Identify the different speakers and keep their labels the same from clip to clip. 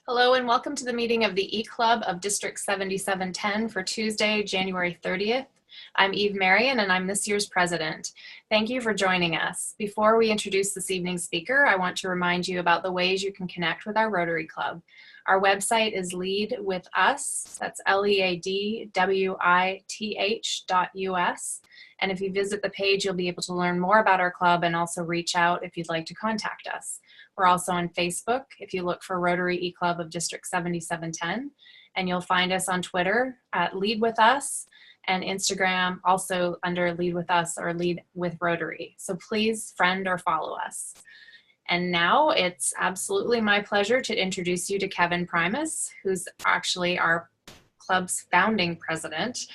Speaker 1: Hello and welcome to the meeting of the E-Club of District 7710 for Tuesday, January 30th. I'm Eve Marion and I'm this year's president. Thank you for joining us. Before we introduce this evening's speaker, I want to remind you about the ways you can connect with our Rotary Club. Our website is Lead With Us, that's LEADWITH.us. And if you visit the page, you'll be able to learn more about our club and also reach out if you'd like to contact us. We're also on Facebook if you look for Rotary E-Club of District 7710, and you'll find us on Twitter at Lead With Us and Instagram also under Lead With Us or Lead With Rotary. So please friend or follow us. And now it's absolutely my pleasure to introduce you to Kevin Primus, who's actually our club's founding president.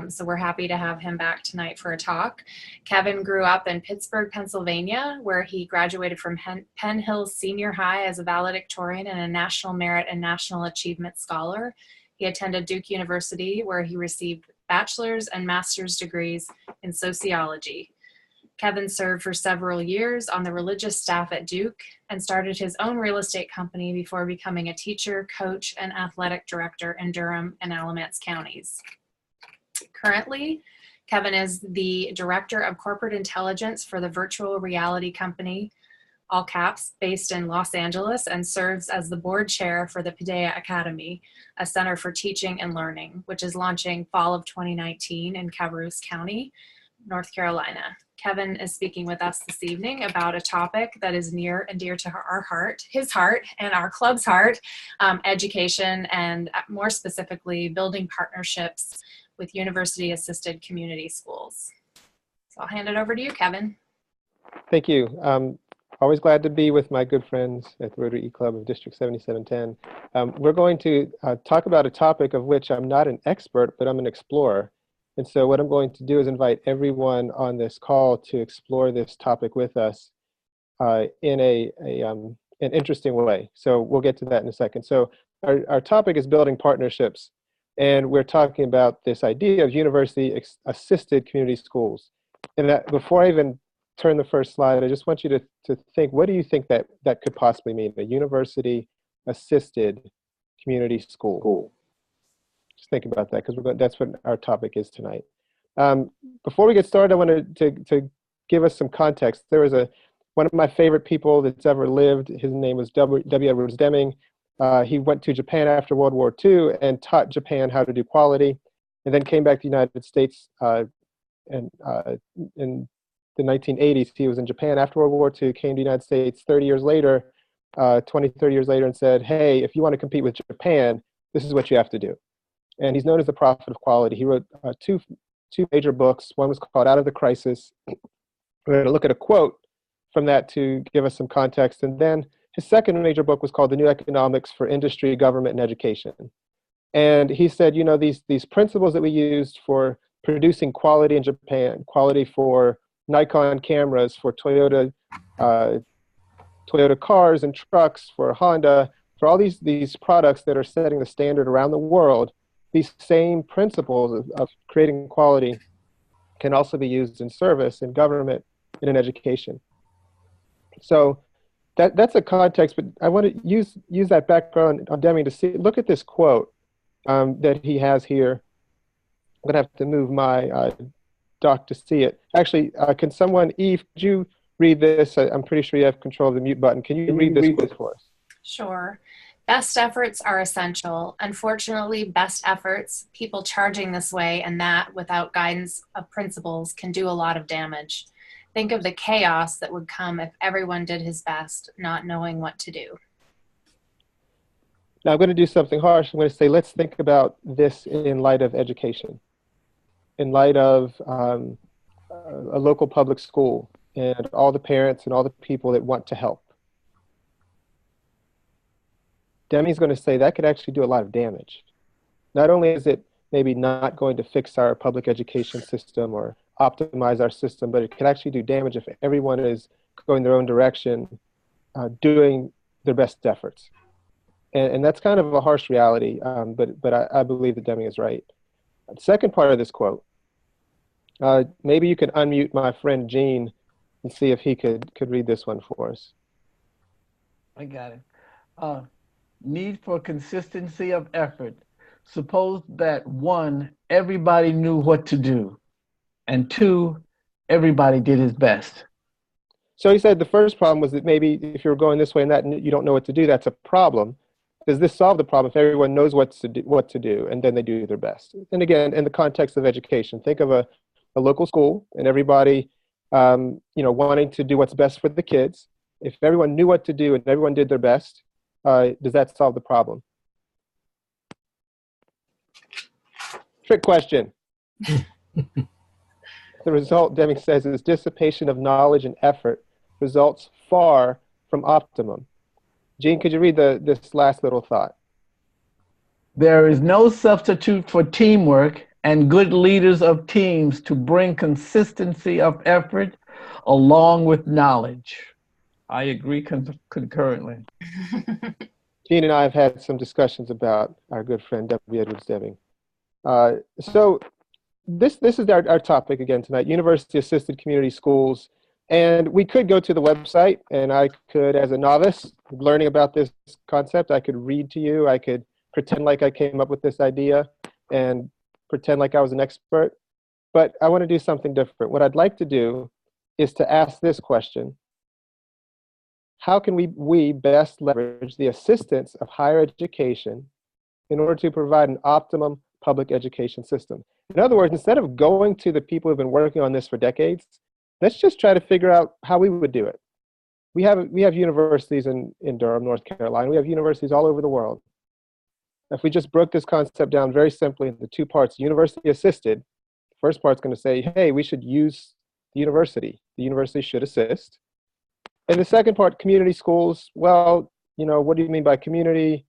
Speaker 1: So we're happy to have him back tonight for a talk. Kevin grew up in Pittsburgh, Pennsylvania, where he graduated from Penn Hills Senior High as a valedictorian and a National Merit and National Achievement Scholar. He attended Duke University, where he received bachelor's and master's degrees in sociology. Kevin served for several years on the religious staff at Duke and started his own real estate company before becoming a teacher, coach, and athletic director in Durham and Alamance counties. Currently, Kevin is the Director of Corporate Intelligence for the virtual reality company, all caps, based in Los Angeles, and serves as the board chair for the Paideia Academy, a center for teaching and learning, which is launching fall of 2019 in Cavroos County, North Carolina. Kevin is speaking with us this evening about a topic that is near and dear to our heart, his heart and our club's heart, education, and more specifically, building partnerships with university-assisted community schools. So I'll hand it over to you, Kevin.
Speaker 2: Thank you. Always glad to be with my good friends at the Rotary E-Club of District 7710. We're going to talk about a topic of which I'm not an expert, but I'm an explorer. And so what I'm going to do is invite everyone on this call to explore this topic with us in an interesting way. So we'll get to that in a second. So our topic is building partnerships. And we're talking about this idea of university-assisted community schools. And that before I even turn the first slide, I just want you to think, what do you think that could possibly mean, a university-assisted community school? Just think about that, because that's what our topic is tonight. Before we get started, I wanted to give us some context. There was one of my favorite people that's ever lived. His name was W. Edwards Deming. He went to Japan after World War II and taught Japan how to do quality, and then came back to the United States in the 1980s. He was in Japan after World War II, came to the United States 30 years later, 30 years later, and said, hey, if you want to compete with Japan, this is what you have to do. And he's known as the prophet of quality. He wrote two major books. One was called Out of the Crisis. We're going to look at a quote from that to give us some context. And then his second major book was called The New Economics for Industry, Government, and Education. And he said, you know, these principles that we used for producing quality in Japan, quality for Nikon cameras, for Toyota cars and trucks, for Honda, for all these products that are setting the standard around the world, these same principles of creating quality can also be used in service, in government, and in education. So that's a context, but I want to use that background on Deming to look at this quote that he has here. I'm going to have to move my doc to see it. Actually, can someone, Eve, could you read this? I'm pretty sure you have control of the mute button. Can you read this quote for us?
Speaker 1: Sure. Best efforts are essential. Unfortunately, best efforts, people charging this way and that without guidance of principles can do a lot of damage. Think of the chaos that would come if everyone did his best, not knowing what to do.
Speaker 2: Now I'm going to do something harsh. I'm going to say, let's think about this in light of education, in light of a local public school and all the parents and all the people that want to help. Deming's going to say that could actually do a lot of damage. Not only is it maybe not going to fix our public education system or optimize our system, but it could actually do damage if everyone is going their own direction, doing their best efforts. And that's kind of a harsh reality, but I believe that Deming is right. The second part of this quote, maybe you can unmute my friend Gene and see if he could read this one for us.
Speaker 3: I got it. Need for consistency of effort. Suppose that one, everybody knew what to do, and two, everybody did his best.
Speaker 2: So he said the first problem was that maybe if you're going this way and that and you don't know what to do, that's a problem. Does this solve the problem if everyone knows what to do and then they do their best? And again, in the context of education, think of a local school and everybody wanting to do what's best for the kids. If everyone knew what to do and everyone did their best, does that solve the problem? Trick question. The result, Deming says, is dissipation of knowledge and effort results far from optimum. Gene, could you read this last little thought?
Speaker 3: There is no substitute for teamwork and good leaders of teams to bring consistency of effort along with knowledge. I agree concurrently.
Speaker 2: Gene and I have had some discussions about our good friend W. Edwards Deming. So this is our topic again tonight, university-assisted community schools. And we could go to the website, and I could, as a novice, learning about this concept, I could read to you. I could pretend like I came up with this idea and pretend like I was an expert. But I want to do something different. What I'd like to do is to ask this question. How can we best leverage the assistance of higher education in order to provide an optimum public education system? In other words, instead of going to the people who've been working on this for decades, let's just try to figure out how we would do it. We have universities in Durham, North Carolina. We have universities all over the world. If we just broke this concept down very simply into two parts, university assisted, the first part's going to say, hey, we should use the university. The university should assist. And the second part, community schools, well, what do you mean by community?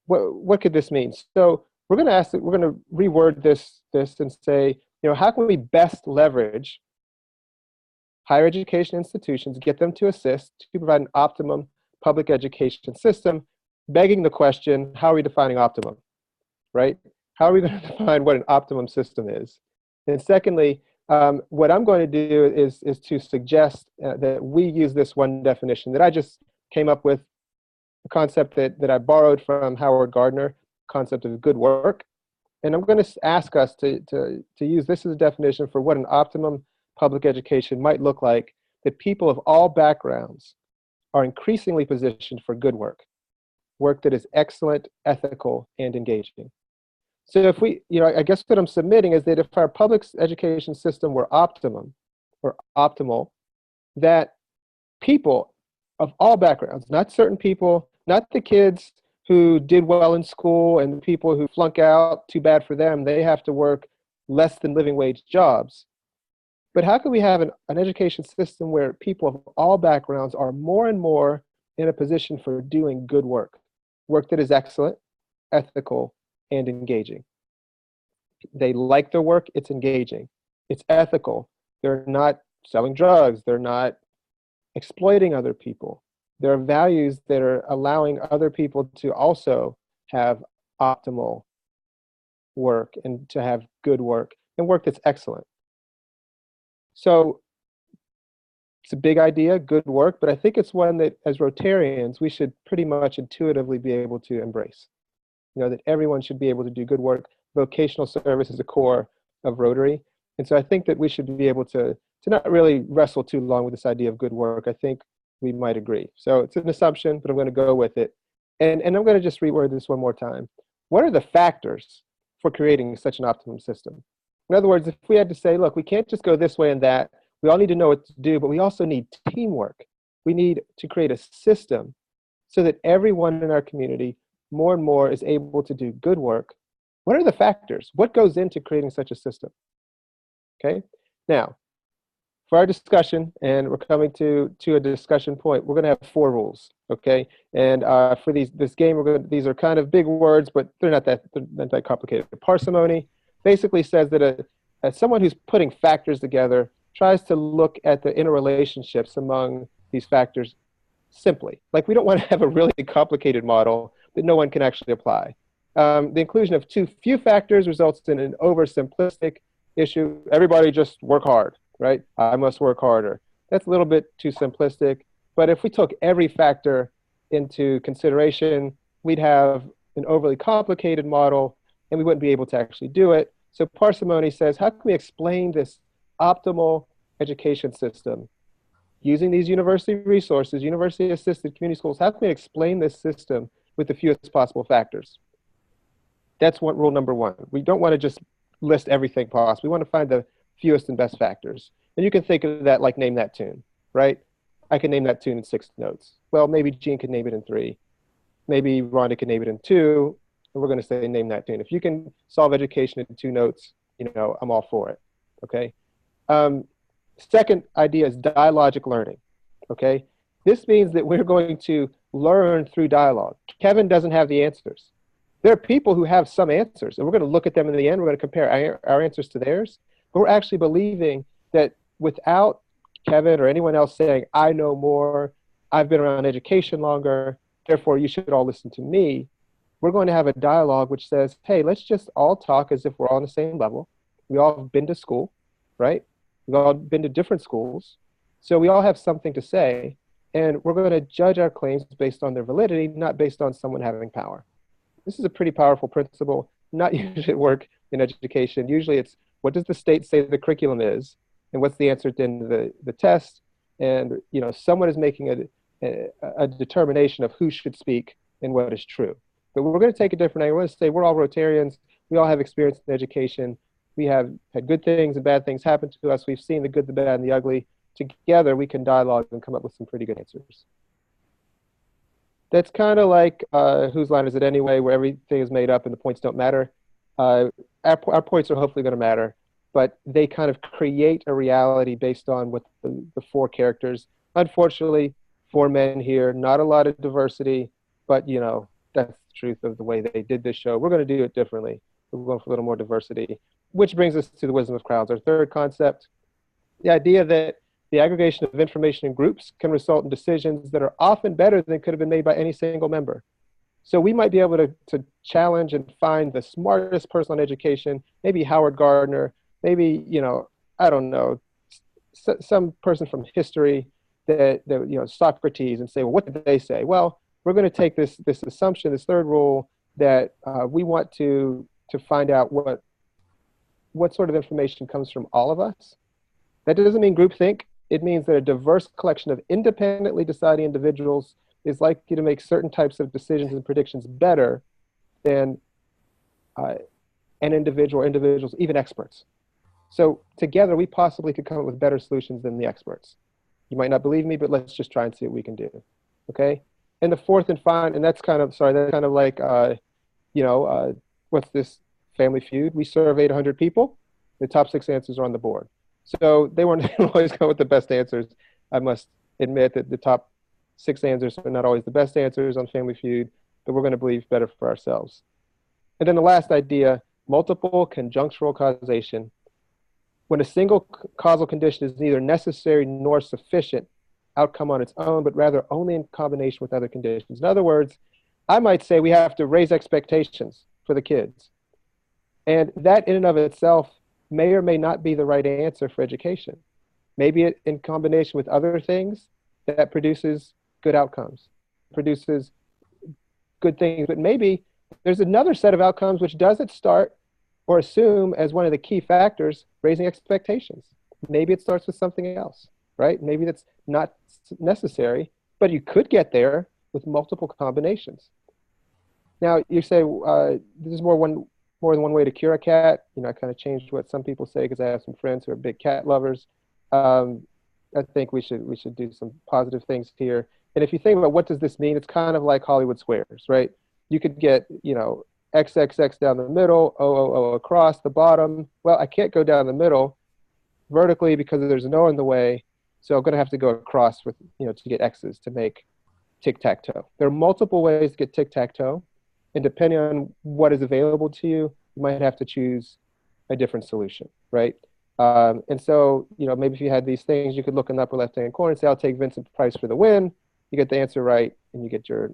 Speaker 2: What could this mean? So we're going to reword this and say, how can we best leverage higher education institutions, get them to assist to provide an optimum public education system, begging the question, how are we defining optimum, right? How are we going to define what an optimum system is? And secondly, what I'm going to do is to suggest that we use this one definition that I just came up with, a concept that I borrowed from Howard Gardner, concept of good work. And I'm going to ask us to use this as a definition for what an optimum public education might look like, that people of all backgrounds are increasingly positioned for good work that is excellent, ethical, and engaging. So if we, I guess what I'm submitting is that if our public education system were optimum or optimal, that people of all backgrounds, not certain people, not the kids who did well in school and the people who flunk out, too bad for them, they have to work less than living wage jobs. But how can we have an education system where people of all backgrounds are more and more in a position for doing good work that is excellent, ethical, and engaging? They like their work, it's engaging, it's ethical. They're not selling drugs, they're not exploiting other people. There are values that are allowing other people to also have optimal work and to have good work and work that's excellent. So it's a big idea, good work, but I think it's one that as Rotarians, we should pretty much intuitively be able to embrace. That everyone should be able to do good work. Vocational service is the core of Rotary. And so I think that we should be able to not really wrestle too long with this idea of good work. I think we might agree. So it's an assumption, but I'm going to go with it. And I'm going to just reword this one more time. What are the factors for creating such an optimum system? In other words, if we had to say, look, we can't just go this way and that. We all need to know what to do, but we also need teamwork. We need to create a system so that everyone in our community more and more is able to do good work. What are the factors? What goes into creating such a system? Okay, now, for our discussion, and we're coming to a discussion point, we're going to have 4 rules, okay? And for this game, these are kind of big words, but they're not that complicated. Parsimony basically says that someone who's putting factors together tries to look at the interrelationships among these factors simply. Like, we don't want to have a really complicated model that no one can actually apply. The inclusion of too few factors results in an oversimplistic issue. Everybody just work hard, right? I must work harder. That's a little bit too simplistic. But if we took every factor into consideration, we'd have an overly complicated model and we wouldn't be able to actually do it. So Parsimony says, how can we explain this optimal education system using these university resources, university-assisted community schools? How can we explain this system with the fewest possible factors? That's rule number one. We don't want to just list everything possible. We want to find the fewest and best factors. And you can think of that like name that tune, right? I can name that tune in 6 notes. Well, maybe Gene could name it in 3. Maybe Rhonda could name it in 2. And we're going to say name that tune. If you can solve education in 2 notes, you know, I'm all for it, okay? Second idea is dialogic learning, okay? This means that we're going to learn through dialogue. Kevin doesn't have the answers. There are people who have some answers, and we're going to look at them in the end. We're going to compare our answers to theirs. But we're actually believing that without Kevin or anyone else saying, I know more, I've been around education longer, therefore you should all listen to me, we're going to have a dialogue which says, hey, let's just all talk as if we're all on the same level. We all have been to school, right? We've all been to different schools. So we all have something to say, and we're going to judge our claims based on their validity, not based on someone having power. This is a pretty powerful principle, not usually at work in education. Usually it's, what does the state say the curriculum is, and what's the answer at the end of the test? And you know, someone is making a determination of who should speak and what is true. But we're going to take a different angle. We're going to say we're all Rotarians. We all have experience in education. We have had good things and bad things happen to us. We've seen the good, the bad, and the ugly. Together, we can dialogue and come up with some pretty good answers. That's kind of like Whose Line Is It Anyway, where everything is made up and the points don't matter. Our points are hopefully going to matter, but they kind of create a reality based on what the 4 characters. Unfortunately, 4 men here, not a lot of diversity, but you know, that's the truth of the way they did this show. We're going to do it differently. We're going for a little more diversity, which brings us to the wisdom of crowds, our third concept. The idea that the aggregation of information in groups can result in decisions that are often better than could have been made by any single member. So we might be able to challenge and find the smartest person on education, maybe Howard Gardner, maybe, you know, I don't know, some person from history that you know, Socrates, and say, well, what did they say? Well, we're going to take this assumption, this third rule, that we want to find out what sort of information comes from all of us. That doesn't mean groupthink. It means that a diverse collection of independently deciding individuals is likely to make certain types of decisions and predictions better than an individual or individuals, even experts. So together, we possibly could come up with better solutions than the experts. You might not believe me, but let's just try and see what we can do, okay? And the fourth and final, and that's kind of, sorry, that's kind of like, you know, what's this Family Feud? We surveyed 100 people. The top 6 answers are on the board. So they weren't always going with the best answers. I must admit that the top 6 answers are not always the best answers on Family Feud, but we're going to believe better for ourselves. And then the last idea, multiple conjunctural causation. When a single causal condition is neither necessary nor sufficient outcome on its own, but rather only in combination with other conditions. In other words, I might say we have to raise expectations for the kids. And that in and of itself may or may not be the right answer for education. Maybe it, in combination with other things, that produces good outcomes, produces good things. But maybe there's another set of outcomes which doesn't start or assume as one of the key factors raising expectations. Maybe it starts with something else, right? Maybe that's not necessary, but you could get there with multiple combinations. Now, you say there's more than one way to cure a cat. You know, I kind of changed what some people say because I have some friends who are big cat lovers. I think we should do some positive things here. And if you think about what does this mean, it's kind of like Hollywood squares, right? You could get, you know, XXX down the middle, OOO across the bottom. Well, I can't go down the middle vertically because there's an O in the way. So I'm going to have to go across with, you know, to get X's to make tic-tac-toe. There are multiple ways to get tic-tac-toe. And depending on what is available to you, you might have to choose a different solution, right? And so, you know, maybe if you had these things, you could look in the upper left-hand corner and say, I'll take Vincent Price for the win. You get the answer right, and you get your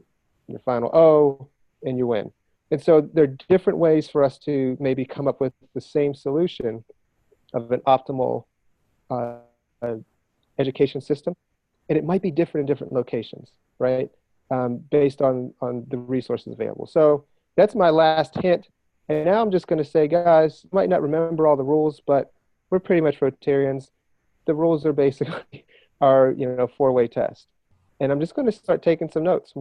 Speaker 2: final O, and you win. And so there are different ways for us to maybe come up with the same solution of an optimal education system. And it might be different in different locations, right? based on the resources available. So that's my last hint. And now I'm just going to say, guys, you might not remember all the rules, but we're pretty much Rotarians. The rules are basically our, four-way test. And I'm just going to start taking some notes.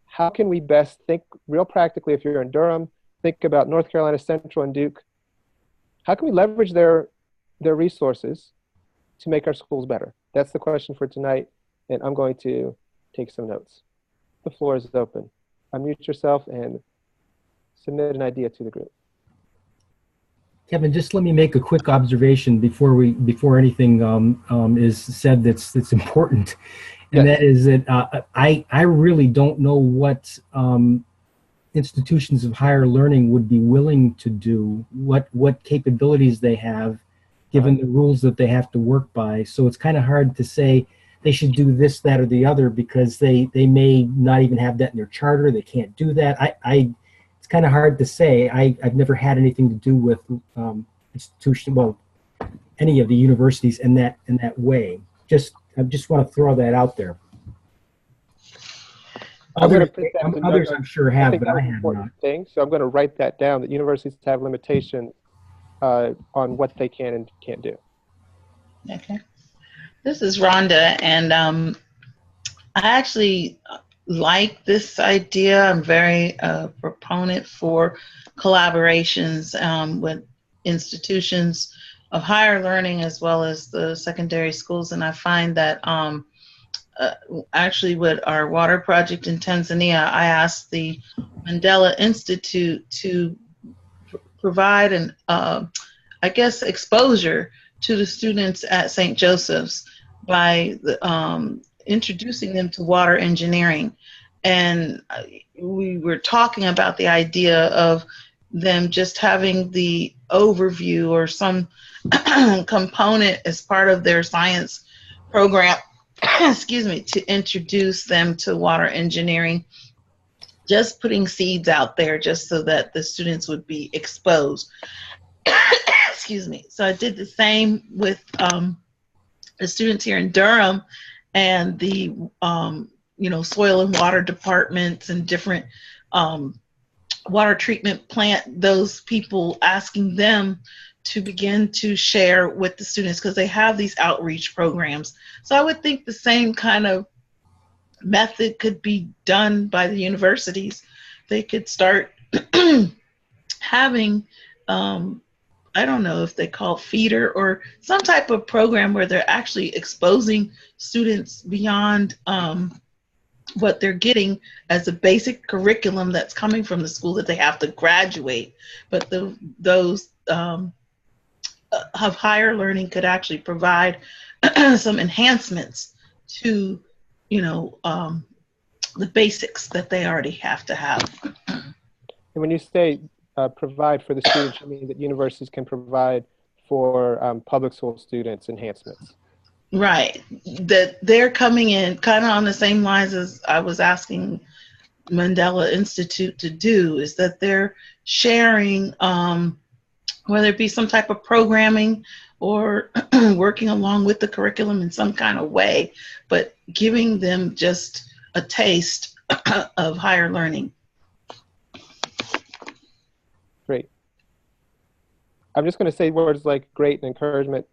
Speaker 2: How can we best think real practically? If you're in Durham, think about North Carolina Central and Duke. How can we leverage their resources to make our schools better? That's the question for tonight, and I'm going to take some notes. The floor is open. Unmute yourself and submit an idea to the group.
Speaker 4: Kevin, just let me make a quick observation before anything is said that's important, and
Speaker 2: Yes.
Speaker 4: that is that I really don't know what institutions of higher learning would be willing to do, what capabilities they have, given the rules that they have to work by. So it's kind of hard to say they should do this, that, or the other, because they may not even have that in their charter. They can't do that. It's kind of hard to say. I've never had anything to do with any of the universities in that way. I just want to throw that out there. Others, I'm sure have, but I have not.
Speaker 2: So I'm going to write that down, that universities have limitations on what they can and can't do.
Speaker 5: Okay. This is Rhonda, and I actually like this idea. I'm very proponent for collaborations with institutions of higher learning as well as the secondary schools, and I find that actually with our water project in Tanzania, I asked the Mandela Institute to provide an, I guess, exposure to the students at St. Joseph's by introducing them to water engineering. And we were talking about the idea of them just having the overview or some component as part of their science program, excuse me, to introduce them to water engineering, just putting seeds out there just so that the students would be exposed. Excuse me. So I did the same with the students here in Durham and the soil and water departments and different water treatment plant, those people, asking them to begin to share with the students because they have these outreach programs. So I would think the same kind of method could be done by the universities. They could start having, I don't know if they call feeder or some type of program where they're actually exposing students beyond what they're getting as a basic curriculum that's coming from the school that they have to graduate. But those of higher learning could actually provide some enhancements to, the basics that they already have to have.
Speaker 2: And when you say provide for the students, you mean that universities can provide for public school students enhancements?
Speaker 5: Right. That they're coming in kind of on the same lines as I was asking Mandela Institute to do, is that they're sharing, whether it be some type of programming or working along with the curriculum in some kind of way, but giving them just a taste of higher learning.
Speaker 2: Great. I'm just going to say words like great and encouragement,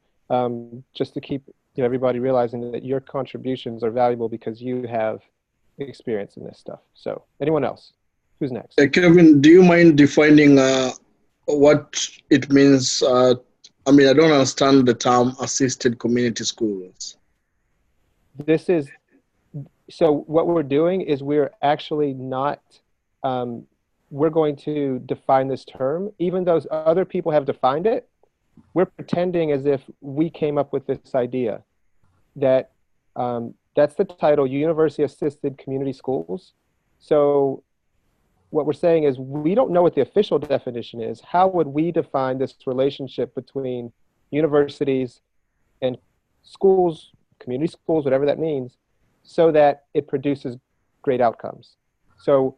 Speaker 2: just to keep everybody realizing that your contributions are valuable because you have experience in this stuff. So anyone else? Who's next?
Speaker 6: Kevin, do you mind defining what it means? I don't understand the term assisted community schools.
Speaker 2: So what we're doing is we're actually not, we're going to define this term. Even though other people have defined it, we're pretending as if we came up with this idea that that's the title, University Assisted Community Schools. So what we're saying is we don't know what the official definition is. How would we define this relationship between universities and schools, community schools, whatever that means, so that it produces great outcomes? So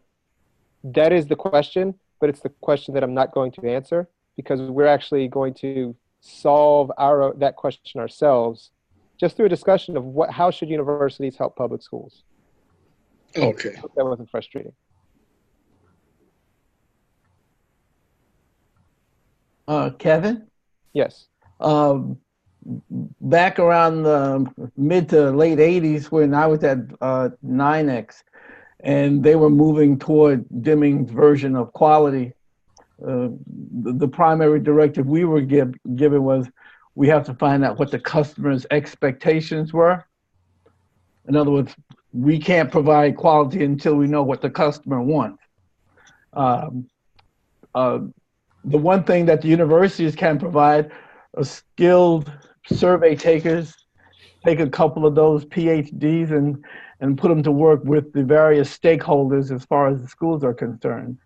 Speaker 2: that is the question, but it's the question that I'm not going to answer because we're actually going to solve that question ourselves just through a discussion of how should universities help public schools.
Speaker 6: Okay.
Speaker 2: Hope that wasn't frustrating.
Speaker 3: Kevin?
Speaker 2: Yes.
Speaker 3: Back around the mid to late 80s when I was at NINEX, and they were moving toward Deming's version of quality, the primary directive we were given was we have to find out what the customer's expectations were. In other words, we can't provide quality until we know what the customer wants. The one thing that the universities can provide are skilled survey takers, take a couple of those PhDs and put them to work with the various stakeholders as far as the schools are concerned.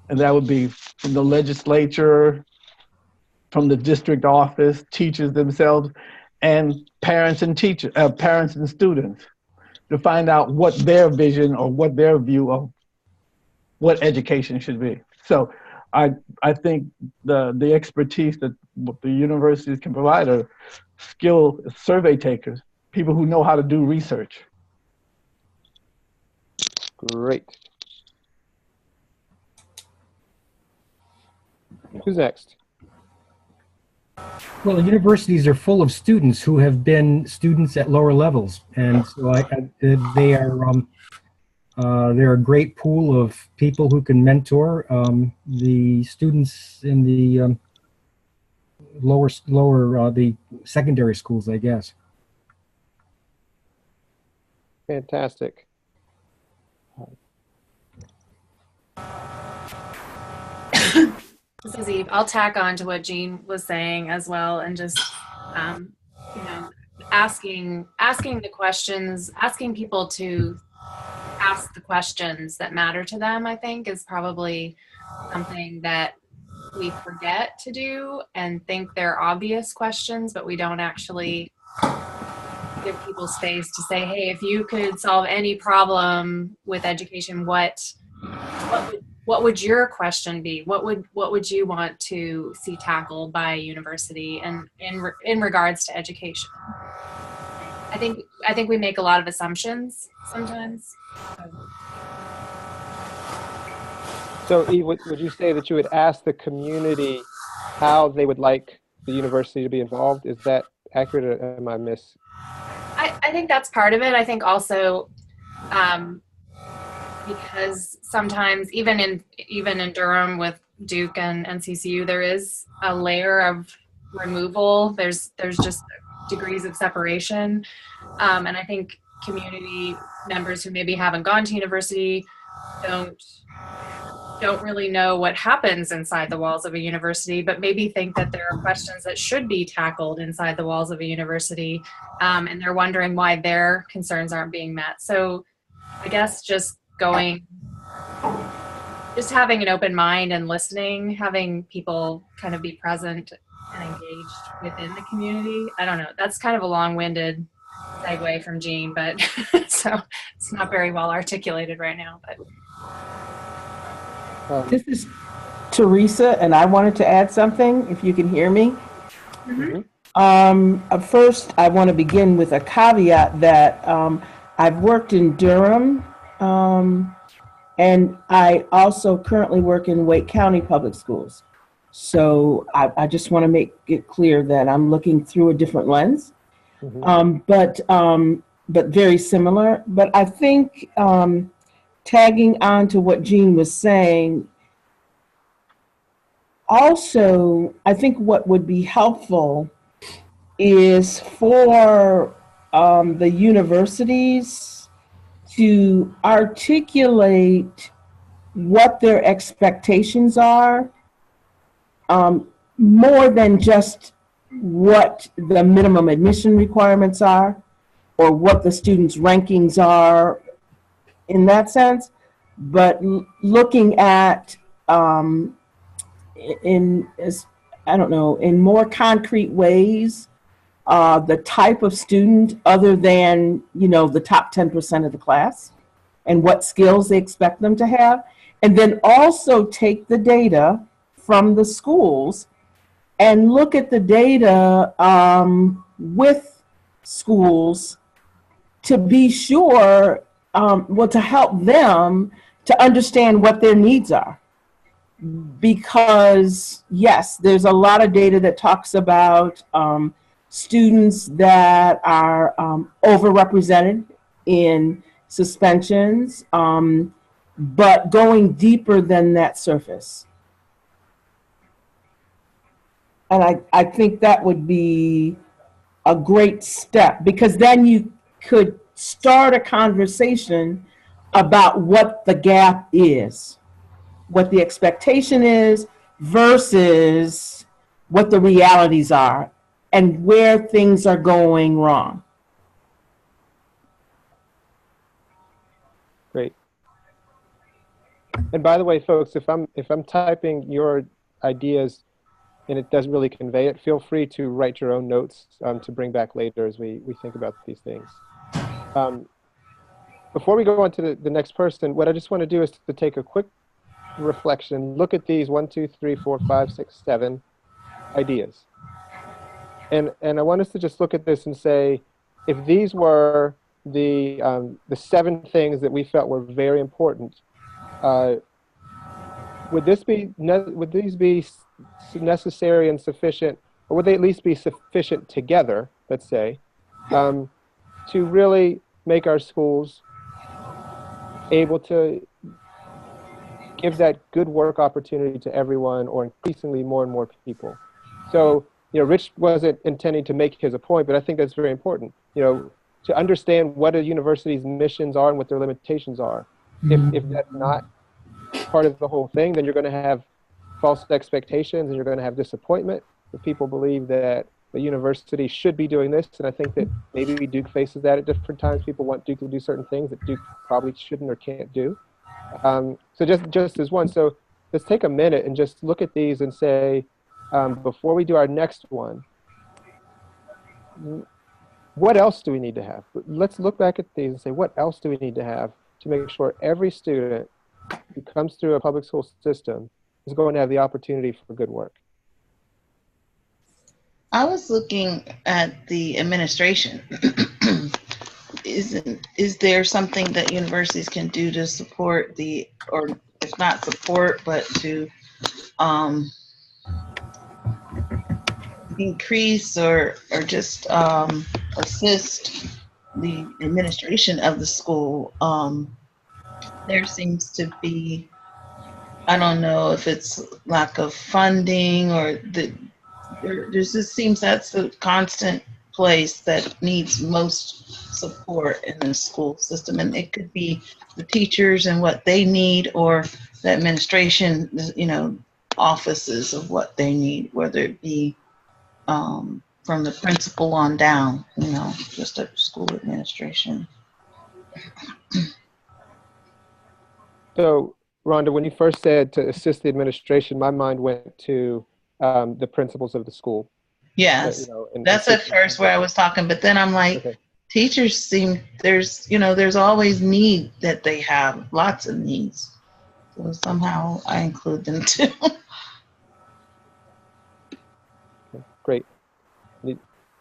Speaker 3: And that would be from the legislature, from the district office, teachers themselves, and parents and parents and students, to find out what their vision or what their view of what education should be. So I think the expertise that the universities can provide are skilled survey takers, people who know how to do research.
Speaker 2: Great. Who's next?
Speaker 4: Well, universities are full of students who have been students at lower levels, and so they're a great pool of people who can mentor the students in the the secondary schools, I guess.
Speaker 2: Fantastic.
Speaker 1: This is Eve. I'll tack on to what Jean was saying as well, and just you know, asking the questions, asking people to ask the questions that matter to them, I think is probably something that we forget to do and think they're obvious questions, but we don't actually give people space to say, hey, if you could solve any problem with education, what would your question be? What would you want to see tackled by a university and in regards to education? I think we make a lot of assumptions sometimes.
Speaker 2: So Eve, would you say that you would ask the community how they would like the university to be involved? Is that accurate, or am I miss?
Speaker 1: I think that's part of it. I think also because sometimes even in Durham with Duke and CCU, there is a layer of removal. There's just degrees of separation, and I think community members who maybe haven't gone to university don't really know what happens inside the walls of a university, but maybe think that there are questions that should be tackled inside the walls of a university, and they're wondering why their concerns aren't being met. So I guess just having an open mind and listening, having people kind of be present and engaged within the community. I don't know, that's kind of a long-winded segue from Jean, but so it's not very well articulated right now, but.
Speaker 7: This is Teresa, and I wanted to add something, if you can hear me.
Speaker 1: Mm-hmm.
Speaker 7: First, I want to begin with a caveat that I've worked in Durham, and I also currently work in Wake County Public Schools. So I just want to make it clear that I'm looking through a different lens, but very similar. But I think tagging on to what Jean was saying, also, I think what would be helpful is for the universities to articulate what their expectations are, more than just what the minimum admission requirements are or what the students' rankings are in that sense, but looking at in more concrete ways the type of student other than the top 10% of the class and what skills they expect them to have, and then also take the data from the schools and look at the data with schools to be sure well, to help them to understand what their needs are. Because yes, there's a lot of data that talks about students that are overrepresented in suspensions, but going deeper than that surface. And I think that would be a great step, because then you could start a conversation about what the gap is, what the expectation is versus what the realities are and where things are going wrong.
Speaker 2: Great. And by the way, folks, if I'm typing your ideas and it doesn't really convey it, feel free to write your own notes to bring back later as we think about these things. Before we go on to the next person, what I just want to do is to take a quick reflection, look at these 1, 2, 3, 4, 5, 6, 7 ideas. And I want us to just look at this and say, if these were the 7 things that we felt were very important, would these be necessary and sufficient, or would they at least be sufficient together, let's say, to really make our schools able to give that good work opportunity to everyone, or increasingly more and more people? So, Rich wasn't intending to make his a point, but I think that's very important, to understand what a university's missions are and what their limitations are. If that's not part of the whole thing, then you're going to have false expectations and you're going to have disappointment if people believe that the university should be doing this. And I think that maybe Duke faces that at different times. People want Duke to do certain things that Duke probably shouldn't or can't do. So just as one, so let's take a minute and just look at these and say, before we do our next one, what else do we need to have? Let's look back at these and say, what else do we need to have to make sure every student who comes through a public school system is going to have the opportunity for good work?
Speaker 5: I was looking at the administration. Is there something that universities can do to support or if not support, but to increase or just assist the administration of the school? There seems to be, I don't know if it's lack of funding or there just seems that's a constant place that needs most support in the school system. And it could be the teachers and what they need, or the administration, offices of what they need, whether it be from the principal on down, just a school administration.
Speaker 2: So, Rhonda, when you first said to assist the administration, my mind went to the principals of the school.
Speaker 5: Yes, that's at first where I was talking, but then I'm like, okay. Teachers seem, there's always need that they have, lots of needs. So somehow I include them too.
Speaker 2: Okay, great.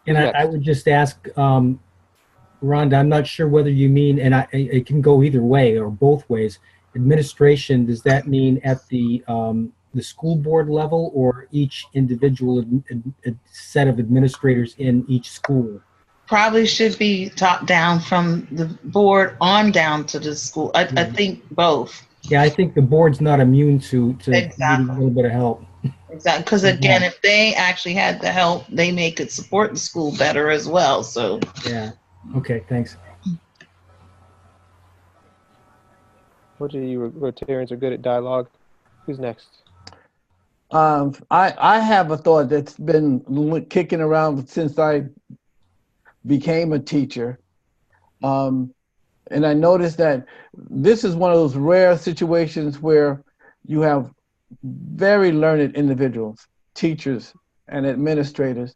Speaker 4: And I would just ask, Rhonda, I'm not sure whether you mean, and it can go either way or both ways. Administration, does that mean at the school board level or each individual set of administrators in each school?
Speaker 5: Probably should be top down from the board on down to the school. I think both.
Speaker 4: Yeah, I think the board's not immune to
Speaker 5: exactly.
Speaker 4: needing a little bit of help.
Speaker 5: Exactly, because again, if they actually had the help, they could support the school better as well. So
Speaker 4: yeah, okay, thanks.
Speaker 2: What you Rotarians are good at dialogue. Who's next?
Speaker 3: I have a thought that's been kicking around since I became a teacher. And I noticed that this is one of those rare situations where you have very learned individuals, teachers and administrators,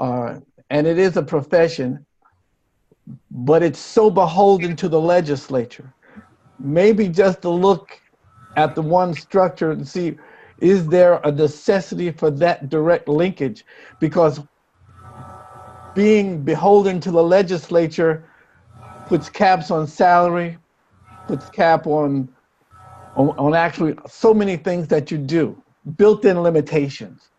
Speaker 3: and it is a profession, but it's so beholden to the legislature. Maybe just to look at the one structure and see, is there a necessity for that direct linkage? Because being beholden to the legislature puts caps on salary, puts cap on actually so many things that you do, built-in limitations.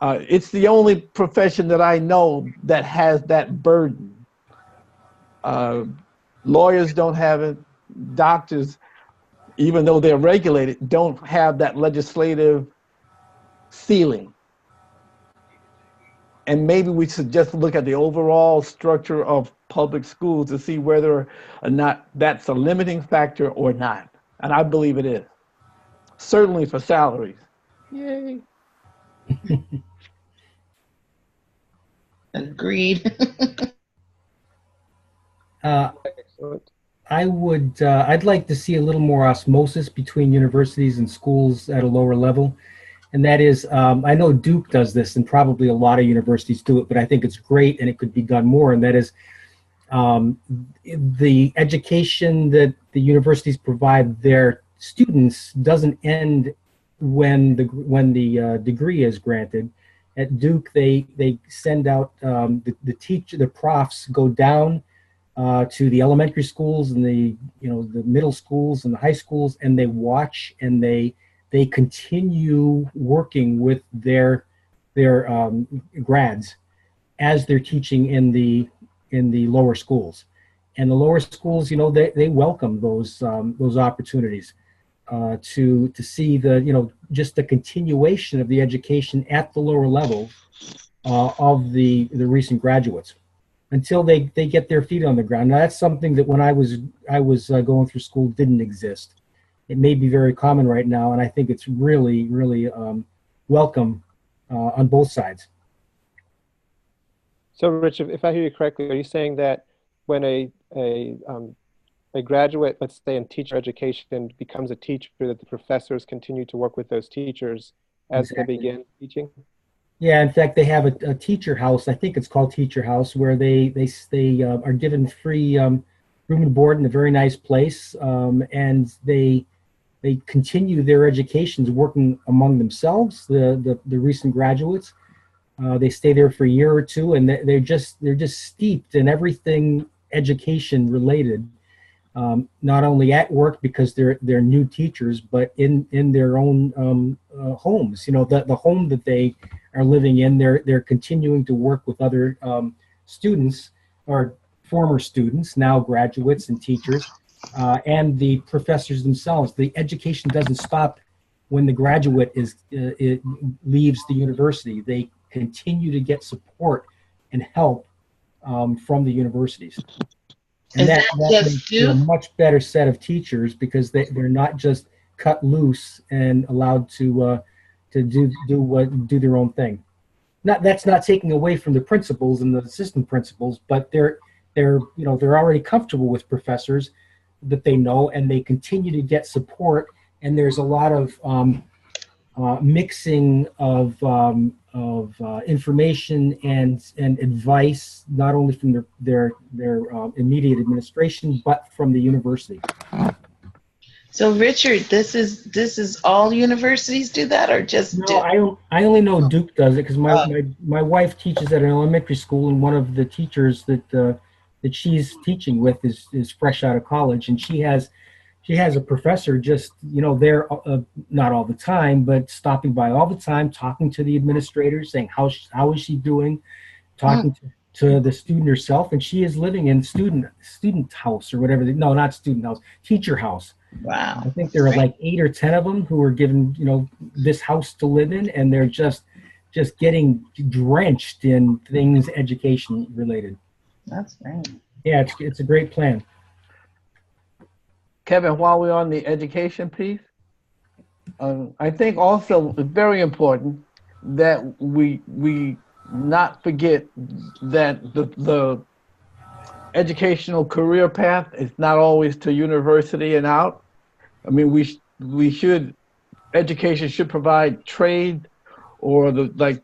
Speaker 3: It's the only profession that I know that has that burden. Lawyers don't have it. Doctors, even though they're regulated, don't have that legislative ceiling. And maybe we should just look at the overall structure of public schools to see whether or not that's a limiting factor or not. And I believe it is. Certainly for salaries. Yay.
Speaker 5: Agreed.
Speaker 2: Excellent.
Speaker 4: I'd like to see a little more osmosis between universities and schools at a lower level. And that is, I know Duke does this, and probably a lot of universities do it, but I think it's great and it could be done more. And that is, the education that the universities provide their students doesn't end when the degree is granted. At Duke, they send out the profs go down to the elementary schools and the middle schools and the high schools, and they watch and they continue working with their grads as they're teaching in the lower schools. And the lower schools, they welcome those opportunities to see just the continuation of the education at the lower level of the recent graduates until they get their feet on the ground. Now, that's something that when I was going through school didn't exist. It may be very common right now, and I think it's really, really welcome on both sides.
Speaker 2: So, Rich, if I hear you correctly, are you saying that when a graduate, let's say in teacher education, becomes a teacher, that the professors continue to work with those teachers as they begin teaching?
Speaker 4: Yeah, in fact, they have a teacher house. I think it's called Teacher House, where they are given free room and board in a very nice place, and they continue their educations working among themselves. The recent graduates, they stay there for a year or two, and they're just steeped in everything education related. Not only at work because they're new teachers, but in their own homes. The home that they are living in, they're continuing to work with other students or former students, now graduates and teachers, and the professors themselves. The education doesn't stop when the graduate leaves the university. They continue to get support and help from the universities. And that makes a much better set of teachers because they're not just cut loose and allowed to do their own thing. That's not taking away from the principals and the assistant principals, but they're already comfortable with professors that they know, and they continue to get support. And there's a lot of mixing of information and advice, not only from their immediate administration, but from the university.
Speaker 5: So, Richard, this is all universities do that, or just Duke?
Speaker 4: No, I only know Duke does it because my wife teaches at an elementary school, and one of the teachers that she's teaching with is fresh out of college, and she has a professor just there not all the time, but stopping by all the time, talking to the administrators, saying how is she doing, talking to the student herself, and she is living in student house or whatever. No, not student house, teacher house.
Speaker 5: Wow.
Speaker 4: I think there are like 8 or 10 of them who are given this house to live in, and they're just getting drenched in things education related.
Speaker 5: That's great.
Speaker 4: Yeah, it's a great plan.
Speaker 3: Kevin, while we're on the education piece, I think also it's very important that we not forget that the educational career path is not always to university and out. I mean, education should provide trade, or like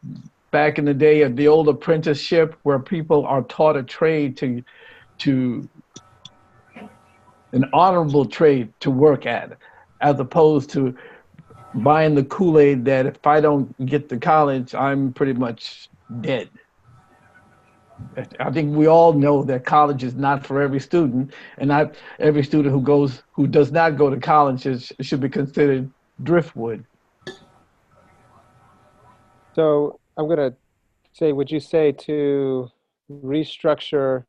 Speaker 3: back in the day of the old apprenticeship, where people are taught a trade to an honorable trade to work at, as opposed to buying the Kool-Aid that if I don't get to college, I'm pretty much dead. I think we all know that college is not for every student, and not every student who does not go to college should be considered driftwood.
Speaker 2: So I'm going to say, would you say to restructure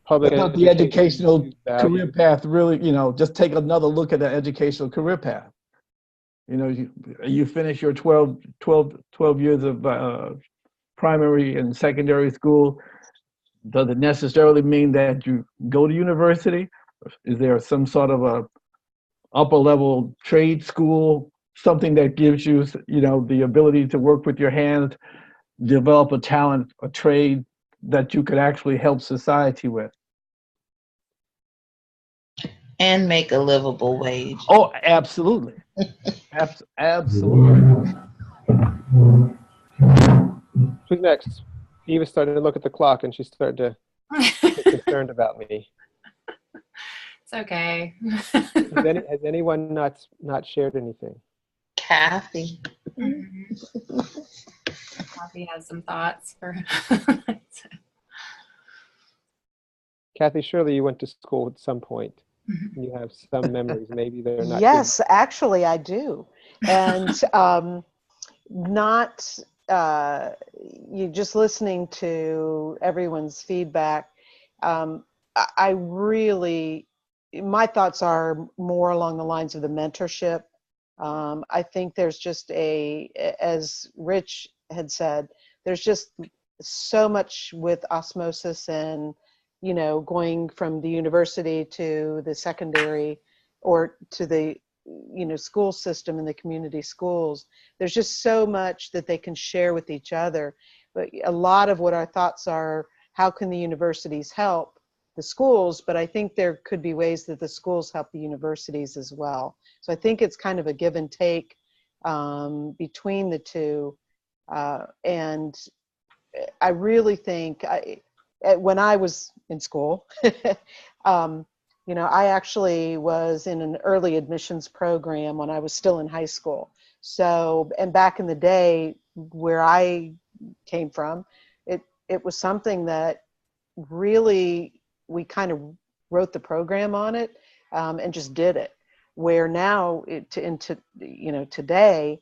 Speaker 2: public
Speaker 3: I thought the educational
Speaker 2: value?
Speaker 3: career path really, just take another look at the educational career path. You finish your 12 years of primary and secondary school. Does it necessarily mean that you go to university? Is there some sort of a upper level trade school, something that gives you, the ability to work with your hands, develop a talent, a trade that you could actually help society with?
Speaker 5: And make a livable wage.
Speaker 3: Oh, absolutely. Absolutely.
Speaker 2: Who's next? Eva's starting to look at the clock and she's starting to get concerned about me.
Speaker 1: It's okay.
Speaker 2: Has anyone not shared anything?
Speaker 5: Kathy.
Speaker 1: Kathy has some thoughts for.
Speaker 2: Kathy, surely you went to school at some point. You have some memories. Maybe they're not.
Speaker 8: Yes, actually, I do. And not you just listening to everyone's feedback. I really, my thoughts are more along the lines of the mentorship. I think there's just as Rich had said, there's just so much with osmosis and, going from the university to the secondary or to the, school system and the community schools. There's just so much that they can share with each other. But a lot of what our thoughts are, how can the universities help the schools? But I think there could be ways that the schools help the universities as well. So I think it's kind of a give and take between the two. And I really think when I was in school, I actually was in an early admissions program when I was still in high school. So, and back in the day where I came from, it was something that really, we kind of wrote the program on it and just did it. Where now, today,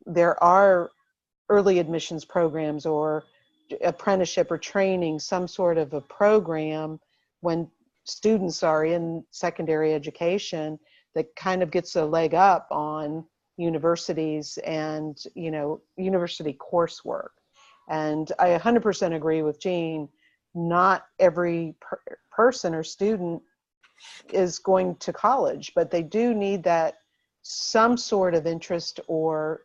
Speaker 8: there are early admissions programs or apprenticeship or training, some sort of a program when students are in secondary education that kind of gets a leg up on universities and, university coursework. And I 100% agree with Jean. Not every person or student is going to college, but they do need that some sort of interest or,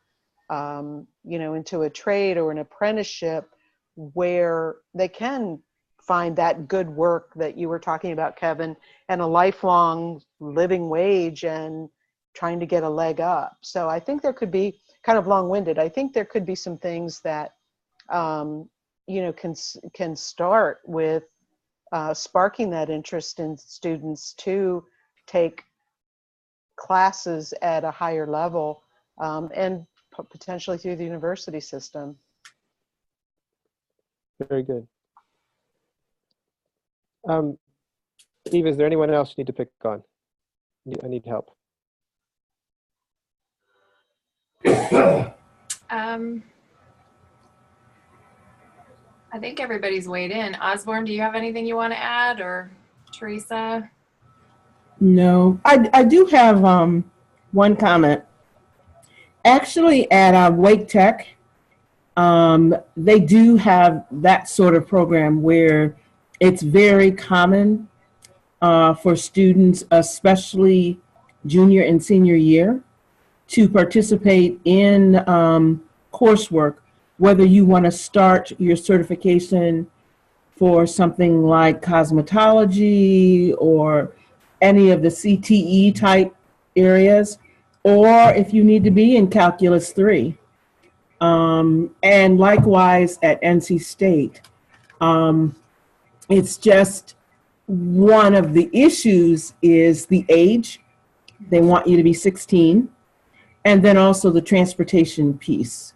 Speaker 8: into a trade or an apprenticeship where they can find that good work that you were talking about, Kevin, and a lifelong living wage and trying to get a leg up. So I think there could be, kind of long-winded, I think there could be some things that, can start with sparking that interest in students to take classes at a higher level and potentially through the university system.
Speaker 2: Very good. Eve, is there anyone else you need to pick on? I need help.
Speaker 1: I think everybody's weighed in. Osborne, do you have anything you want to add, or Teresa?
Speaker 7: No, I do have one comment. Actually, at Wake Tech, they do have that sort of program where it's very common for students, especially junior and senior year, to participate in coursework, whether you want to start your certification for something like cosmetology or any of the CTE type areas, or if you need to be in Calculus 3. And likewise at NC State. It's just one of the issues is the age. They want you to be 16. And then also the transportation piece.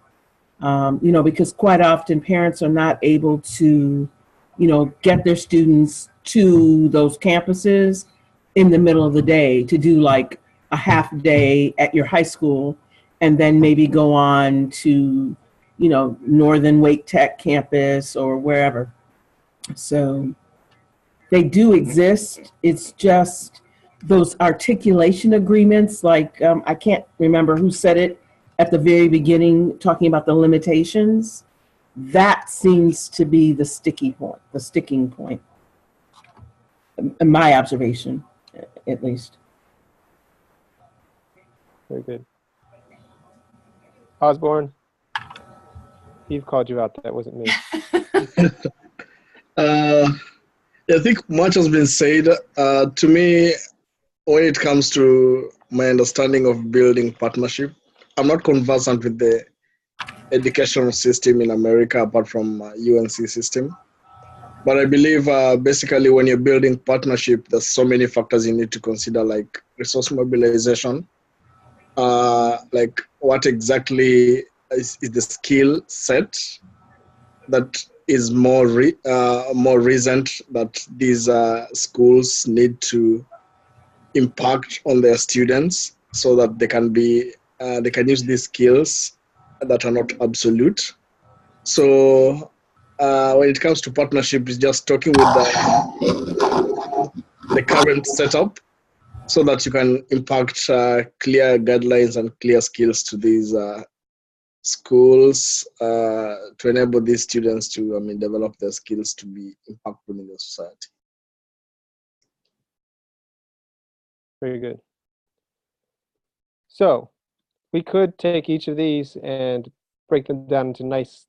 Speaker 7: Because quite often parents are not able to, get their students to those campuses in the middle of the day to do like a half day at your high school and then maybe go on to, Northern Wake Tech campus or wherever. So they do exist. It's just those articulation agreements, like I can't remember who said it at the very beginning, talking about the limitations. That seems to be the sticking point, in my observation, at least.
Speaker 2: Very good. Osborne, Eve called you out. That wasn't me.
Speaker 6: I think much has been said. To me, when it comes to my understanding of building partnership, I'm not conversant with the educational system in America apart from UNC system. But I believe basically when you're building partnership, there's so many factors you need to consider, like resource mobilization, like what exactly is the skill set that is more recent that these schools need to impact on their students so that they can use these skills that are not absolute. So when it comes to partnership, it's just talking with the current setup so that you can impact clear guidelines and clear skills to these schools to enable these students to develop their skills to be impactful in the society.
Speaker 2: Very good. So we could take each of these and break them down into nice,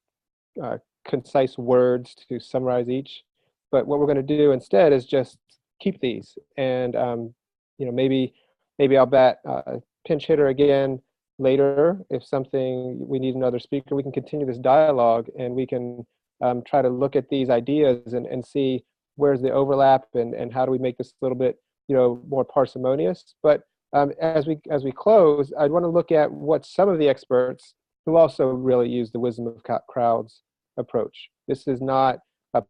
Speaker 2: concise words to summarize each. But what we're going to do instead is just keep these, and maybe I'll bat pinch hitter again later. If we need another speaker, we can continue this dialogue, and we can try to look at these ideas and see where's the overlap and how do we make this a little bit more parsimonious. But as we close, I'd want to look at what some of the experts who also really use the wisdom of crowds approach. This is not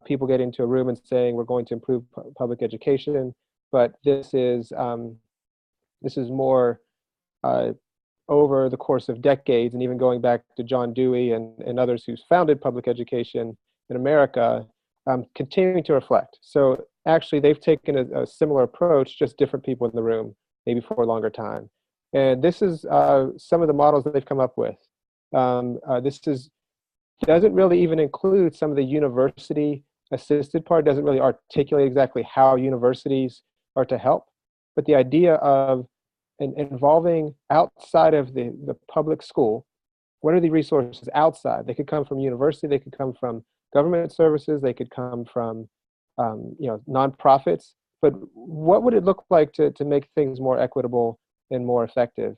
Speaker 2: people getting into a room and saying we're going to improve public education, but this is more over the course of decades, and even going back to John Dewey and others who founded public education in America, continuing to reflect. So actually, they've taken a similar approach, just different people in the room, maybe for a longer time. And this is some of the models that they've come up with. Doesn't really even include some of the university assisted part, doesn't really articulate exactly how universities are to help, but the idea of involving outside of the public school. What are the resources outside? They could come from university, they could come from government services, they could come from nonprofits, but what would it look like to make things more equitable and more effective?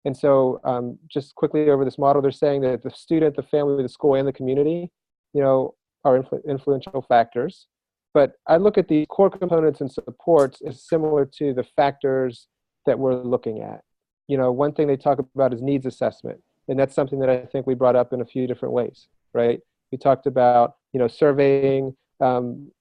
Speaker 2: And so just quickly over this model, they're saying that the student, the family, the school, and the community, are influential factors. But I look at the core components and supports as similar to the factors that we're looking at. One thing they talk about is needs assessment. And that's something that I think we brought up in a few different ways, right? We talked about, surveying, on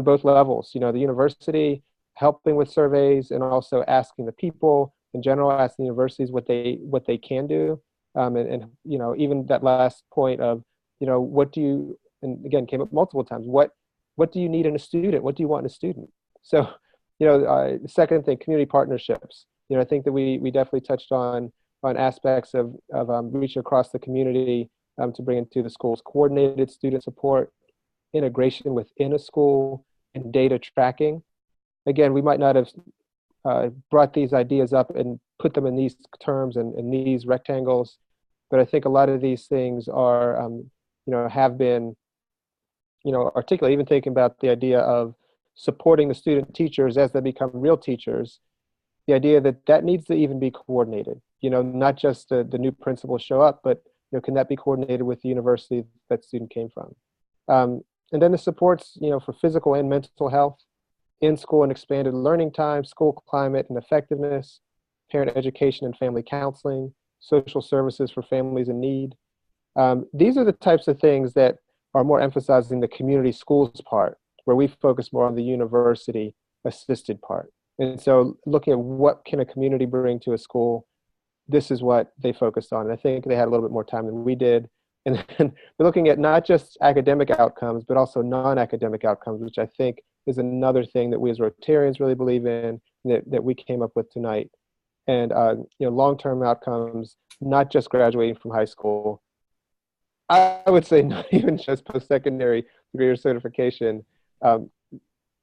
Speaker 2: both levels, the university helping with surveys and also asking the people in general, asking universities what they can do. And even that last point of, what do you, and again, came up multiple times, what do you need in a student? What do you want in a student? So, the second thing, community partnerships. I think that we definitely touched on aspects of reaching across the community to bring into the schools, coordinated student support, integration within a school, and data tracking. Again, we might not have brought these ideas up and put them in these terms and in these rectangles, but I think a lot of these things are, have been, articulated, even thinking about the idea of supporting the student teachers as they become real teachers, the idea that needs to even be coordinated, not just the new principals show up, but can that be coordinated with the university that student came from? And then the supports, for physical and mental health, in-school and expanded learning time, school climate and effectiveness, parent education and family counseling, social services for families in need, These are the types of things that are more emphasizing the community schools part, where we focus more on the university assisted part. And so looking at what can a community bring to a school, this is what they focused on. And I think they had a little bit more time than we did. And then we're looking at not just academic outcomes, but also non-academic outcomes, which I think is another thing that we as Rotarians really believe in, that we came up with tonight. And long-term outcomes, not just graduating from high school. I would say not even just post-secondary degree or certification.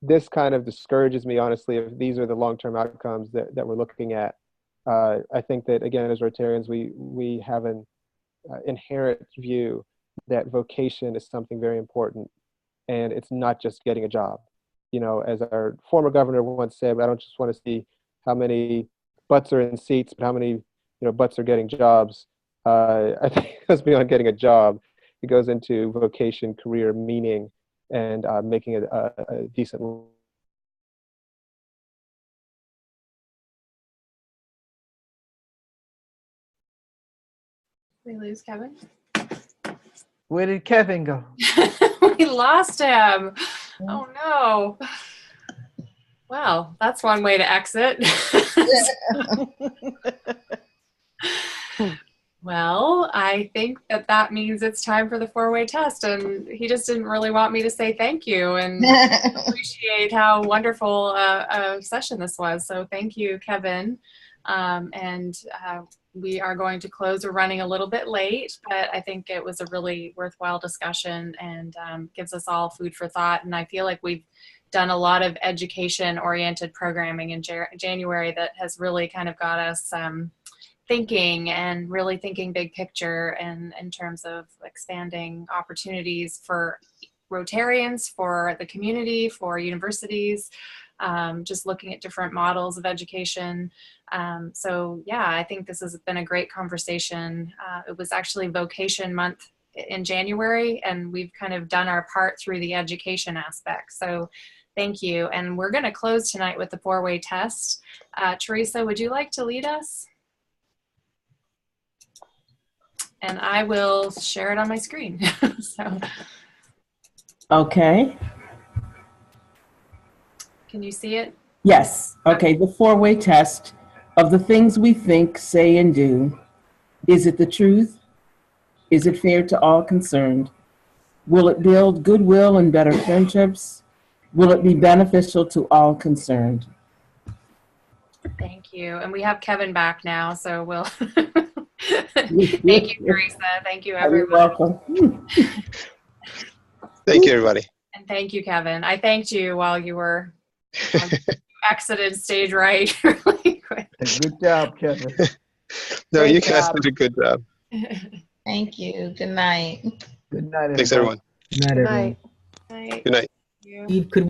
Speaker 2: This kind of discourages me, honestly, if these are the long-term outcomes that we're looking at. I think that, again, as Rotarians, we have an inherent view that vocation is something very important, and it's not just getting a job. As our former governor once said, I don't just want to see how many butts are in seats, but how many butts are getting jobs. I think it goes beyond getting a job. It goes into vocation, career, meaning, and making a decent.
Speaker 1: We lose Kevin?
Speaker 3: Where did Kevin go?
Speaker 1: We lost him. Oh no. Well, that's one way to exit. Well, I think that means it's time for the four-way test, and he just didn't really want me to say thank you and appreciate how wonderful a session this was. So thank you, Kevin. We are going to close. We're running a little bit late, but I think it was a really worthwhile discussion and gives us all food for thought. And I feel like we've done a lot of education-oriented programming in January that has really kind of got us thinking and really thinking big picture and in terms of expanding opportunities for Rotarians, for the community, for universities, just looking at different models of education. So yeah, I think this has been a great conversation. It was actually Vocation Month in January, and we've kind of done our part through the education aspect. So thank you. And we're going to close tonight with the four-way test. Teresa, would you like to lead us? And I will share it on my screen. So.
Speaker 7: Okay.
Speaker 1: Can you see it?
Speaker 7: Yes. Okay. The four-way test of the things we think, say, and do. Is it the truth? Is it fair to all concerned? Will it build goodwill and better friendships? Will it be beneficial to all concerned?
Speaker 1: Thank you. And we have Kevin back now, so we'll. Thank you, Teresa. Thank you, everyone.
Speaker 7: You're welcome.
Speaker 9: Thank you, everybody.
Speaker 1: And thank you, Kevin. I thanked you while you were exited stage right really quick.
Speaker 3: Good job, Kevin.
Speaker 9: No,
Speaker 3: Great
Speaker 9: you guys
Speaker 3: job.
Speaker 9: did a good job.
Speaker 5: Thank you. Good night.
Speaker 3: Good night,
Speaker 9: Thanks,
Speaker 3: everybody.
Speaker 9: everyone.
Speaker 4: Good night,
Speaker 8: Good
Speaker 4: everyone.
Speaker 8: night.
Speaker 1: Night.
Speaker 9: Good night.
Speaker 1: Thank you.
Speaker 4: Could